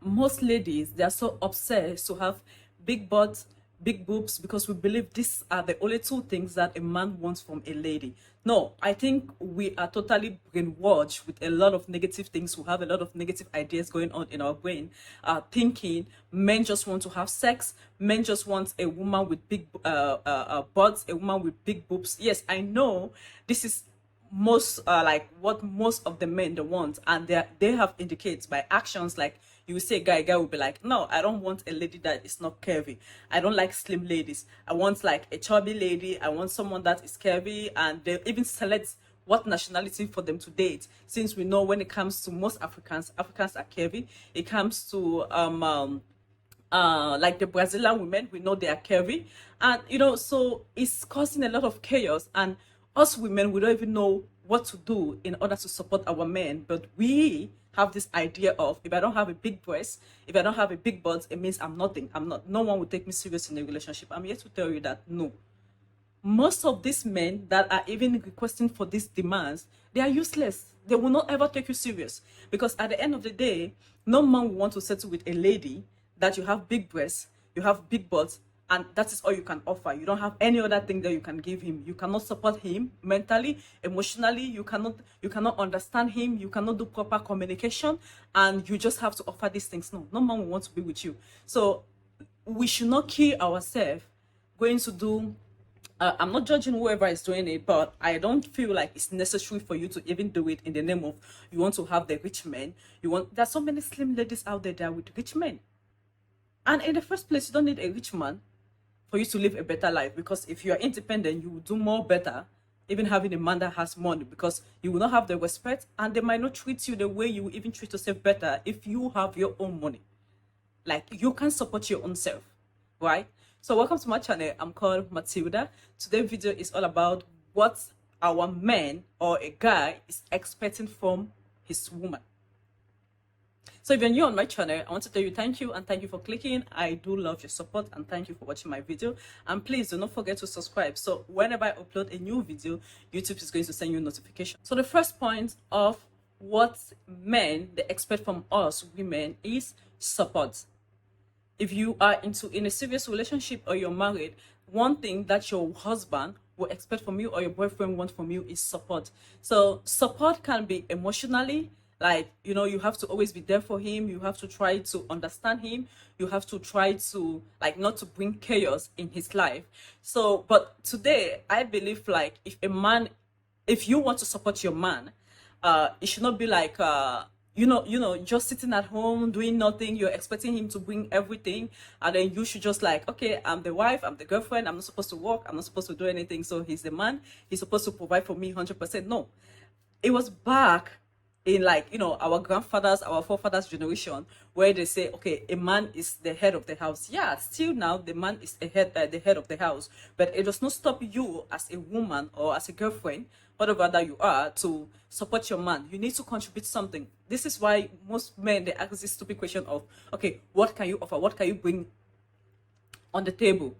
most ladies, they are so obsessed to have big butts, big boobs, because we believe these are the only two things that a man wants from a lady. No, I think we are totally brainwashed with a lot of negative things. We have a lot of negative ideas going on in our brain, thinking men just want to have sex, men just want a woman with big butts, a woman with big boobs. Yes, I know this is most like what most of the men they want, and they have indicates by actions. Like you say guy will be like, no, I don't want a lady that is not curvy, I don't like slim ladies, I want like a chubby lady, I want someone that is curvy. And they even select what nationality for them to date, since we know when it comes to most Africans are curvy. It comes to like the Brazilian women, we know they are curvy, and so it's causing a lot of chaos. And us women, we don't even know what to do in order to support our men. But we have this idea of, if I don't have a big breast, if I don't have a big butt, it means I'm nothing. I'm not. No one will take me serious in a relationship. I'm here to tell you that no, most of these men that are even requesting for these demands, they are useless. They will not ever take you serious, because at the end of the day, no man will want to settle with a lady that you have big breasts, you have big butts, and that is all you can offer. You don't have any other thing that you can give him. You cannot support him mentally, emotionally. You cannot understand him. You cannot do proper communication, and you just have to offer these things. No, no man will want to be with you. So we should not kill ourselves going to do. I'm not judging whoever is doing it, but I don't feel like it's necessary for you to even do it in the name of you want to have the rich men. There's so many slim ladies out there that are with rich men. And in the first place, you don't need a rich man for you to live a better life, because if you are independent, you will do more better even having a man that has money, because you will not have the respect, and they might not treat you the way you will even treat yourself better if you have your own money. Like, you can support your own self, right? So welcome to my channel. I'm called Matilda. Today's video is all about what our man or a guy is expecting from his woman. So if you're new on my channel, I want to tell you thank you, and thank you for clicking. I do love your support, and thank you for watching my video. And please do not forget to subscribe, so whenever I upload a new video, YouTube is going to send you a notification. So the first point of what men they expect from us women is support. If you are in a serious relationship or you're married, one thing that your husband will expect from you or your boyfriend wants from you is support. So support can be emotionally, like, you have to always be there for him. You have to try to understand him. You have to try to, like, not to bring chaos in his life. So, but today, I believe, like, if you want to support your man, it should not be like, just sitting at home doing nothing. You're expecting him to bring everything, and then you should just like, okay, I'm the wife, I'm the girlfriend, I'm not supposed to work, I'm not supposed to do anything, so he's the man, he's supposed to provide for me 100%. No, it was back in, like, our grandfathers, our forefathers generation, where they say, okay, a man is the head of the house. Yeah, still now the man is the head of the house, but it does not stop you as a woman or as a girlfriend, whatever that you are, to support your man. You need to contribute something. This is why most men, they ask this stupid question of, okay, what can you offer, what can you bring on the table?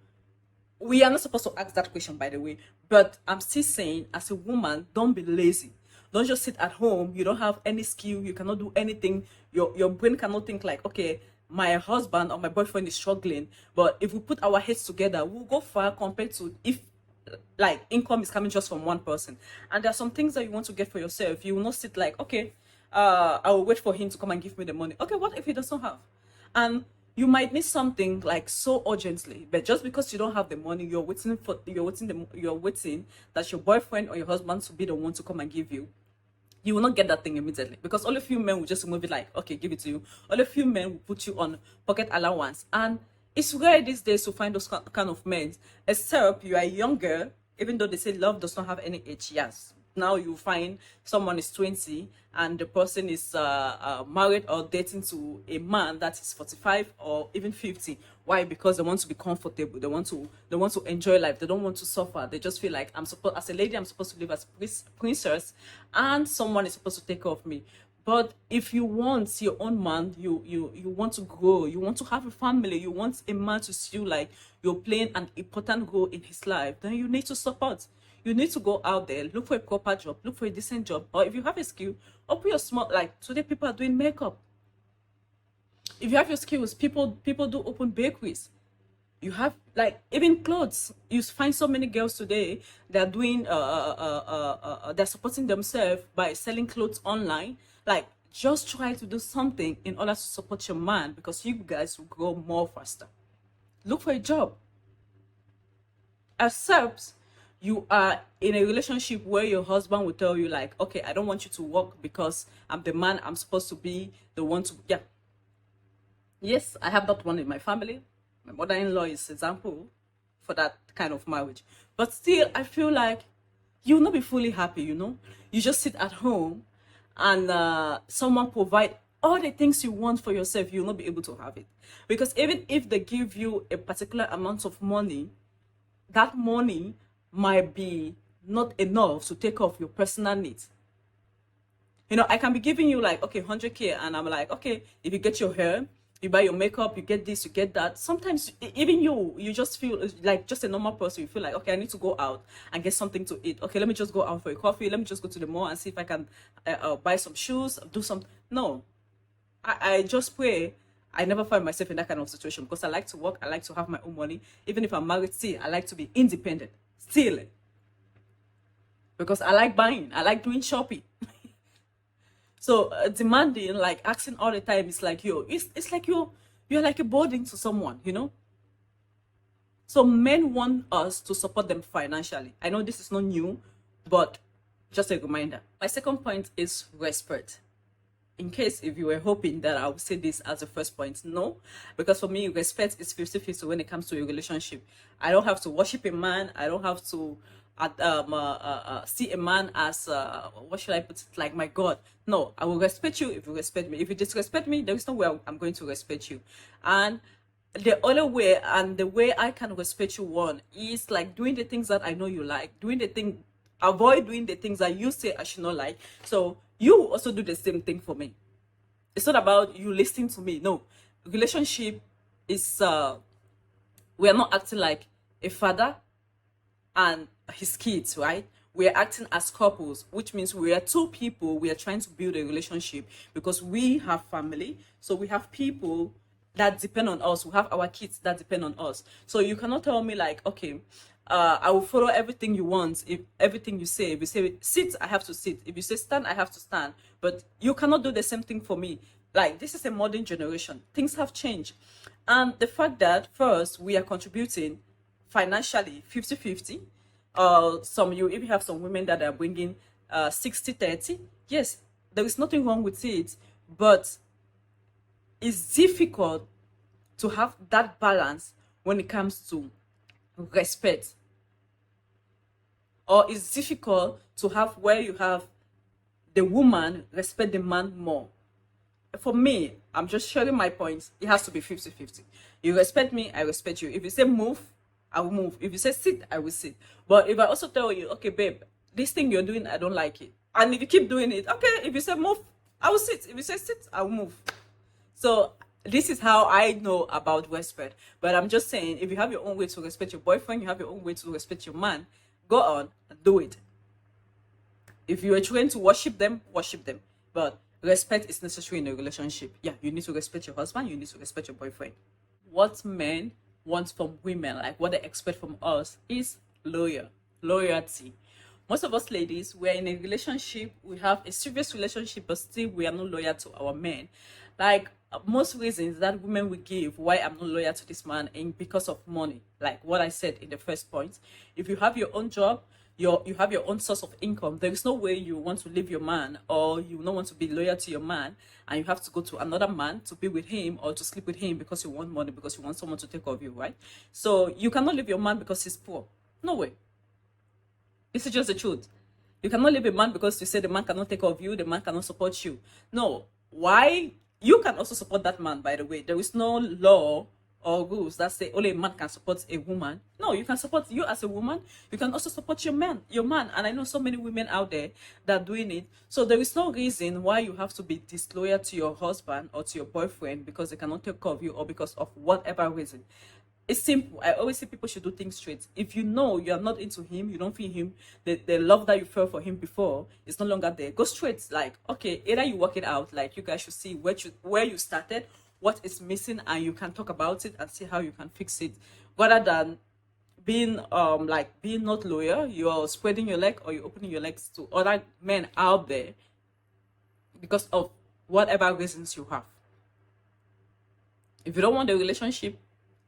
We are not supposed to ask that question, by the way, but I'm still saying, as a woman, don't be lazy. Don't just sit at home. You don't have any skill. You cannot do anything. Your brain cannot think like, okay, my husband or my boyfriend is struggling, but if we put our heads together, we'll go far, compared to if, like, income is coming just from one person. And there are some things that you want to get for yourself. You will not sit like, okay, I will wait for him to come and give me the money. Okay, what if he doesn't have? And you might need something like so urgently, but just because you don't have the money, you're waiting that your boyfriend or your husband to be the one to come and give you. You will not get that thing immediately, because only a few men will just move it like, okay, give it to you. Only a few men will put you on pocket allowance. And it's rare these days to find those kind of men, except you are younger. Even though they say love does not have any age, yes, now you find someone is 20 and the person is married or dating to a man that is 45 or even 50. Why? Because they want to be comfortable. They want to enjoy life. They don't want to suffer. They just feel like, as a lady, I'm supposed to live as princess, and someone is supposed to take care of me. But if you want your own man, you want to grow, you want to have a family, you want a man to see you like you're playing an important role in his life, then you need to support. You need to go out there, look for a proper job, look for a decent job, or if you have a skill, open your small, like today people are doing makeup. If you have your skills, people do open bakeries. You have, like, even clothes. You find so many girls today, they're doing they're supporting themselves by selling clothes online. Like, just try to do something in order to support your man, because you guys will grow more faster. Look for a job. Except you are in a relationship where your husband will tell you, like, okay, I don't want you to work because I'm the man, I'm supposed to be the one to, yeah. Yes, I have that one in my family. My mother-in-law is example for that kind of marriage. But still, I feel like you'll not be fully happy, you know? You just sit at home and someone provide all the things you want for yourself, you'll not be able to have it. Because even if they give you a particular amount of money, that money might be not enough to take off your personal needs. You know, I can be giving you like, okay, 100K, and I'm like, okay, if you get your hair, you buy your makeup, you get this, you get that. Sometimes even you just feel like, just a normal person, you feel like, okay, I need to go out and get something to eat. Okay, let me just go out for a coffee. Let me just go to the mall and see if I can buy some shoes, do some. No, I just pray I never find myself in that kind of situation, because I like to work. I like to have my own money. Even if I'm married, still, I like to be independent. Still. Because I like buying. I like doing shopping. So demanding, like asking all the time, is like it's like you're like a burden to someone, you know. So men want us to support them financially. I know this is not new, but just a reminder. My second point is respect. In case if you were hoping that I would say this as a first point, no, because for me, respect is 50-50 when it comes to a relationship. I don't have to worship a man. I don't have to see a man as what should I put it, like my God. No, I will respect you if you respect me. If you disrespect me, there is no way I'm going to respect you. And the other way, and the way I can respect you, one is like doing the things that I know you like, doing the thing, avoid doing the things that you say I should not like. So you also do the same thing for me. It's not about you listening to me. No, relationship is we are not acting like a father and his kids, right? We are acting as couples, which means we are two people. We are trying to build a relationship because we have family. So we have people that depend on us. We have our kids that depend on us. So you cannot tell me like, okay, I will follow everything you want. If everything you say, if you say sit, I have to sit. If you say stand, I have to stand. But you cannot do the same thing for me. Like, this is a modern generation. Things have changed. And the fact that first we are contributing financially 50-50. Some you even have some women that are bringing 60-30. Yes, there is nothing wrong with it, but it's difficult to have that balance when it comes to respect, or it's difficult to have where you have the woman respect the man more. For me, I'm just sharing my points. It has to be 50-50. You respect me, I respect you. If you say move, I will move. If you say sit, I will sit. But if I also tell you, okay, babe, this thing you're doing, I don't like it, and if you keep doing it, okay, if you say move, I will sit. If you say sit, I will move. So this is how I know about respect. But I'm just saying, if you have your own way to respect your boyfriend, you have your own way to respect your man, go on and do it. If you are trying to worship them, worship them. But respect is necessary in a relationship. Yeah, you need to respect your husband, you need to respect your boyfriend. What men want from women, like what they expect from us, is loyalty. Most of us ladies, we're in a relationship, we have a serious relationship, but still we are not loyal to our men. Like, most reasons that women will give why I'm not loyal to this man, and because of money. Like what I said in the first point, if you have your own job, you have your own source of income, there is no way you want to leave your man, or you don't want to be loyal to your man, and you have to go to another man to be with him or to sleep with him because you want money, because you want someone to take care of you, right? So you cannot leave your man because he's poor. No way. This is just the truth. You cannot leave a man because you say the man cannot take care of you, the man cannot support you. No. Why? You can also support that man, by the way. There is no law or rules that say only a man can support a woman. No, you can support you as a woman. You can also support your man. And I know so many women out there that are doing it. So there is no reason why you have to be disloyal to your husband or to your boyfriend because they cannot take care of you, or because of whatever reason. It's simple. I always say people should do things straight. If you know you are not into him, you don't feel him, the love that you felt for him before is no longer there, go straight. Like, okay, either you work it out, like you guys should see where you started, what is missing and you can talk about it and see how you can fix it, rather than being like being not loyal. You're spreading your leg or you're opening your legs to other men out there because of whatever reasons you have. If you don't want the relationship,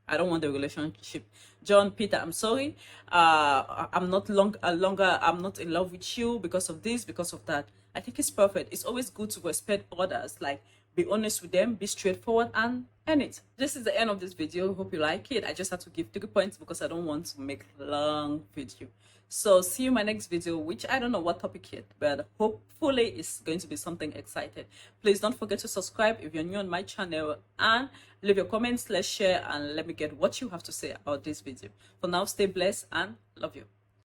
I don't want the relationship. John, Peter, I'm sorry. I'm not longer. I'm not in love with you because of this, because of that. I think it's perfect. It's always good to respect others. Like, be honest with them, be straightforward, and end it. This is the end of this video. Hope you like it. I just had to give 3 points because I don't want to make long video. So see you in my next video, which I don't know what topic yet, but hopefully it's going to be something exciting. Please don't forget to subscribe if you're new on my channel, and leave your comments, let's share, and let me get what you have to say about this video. For now, stay blessed and love you.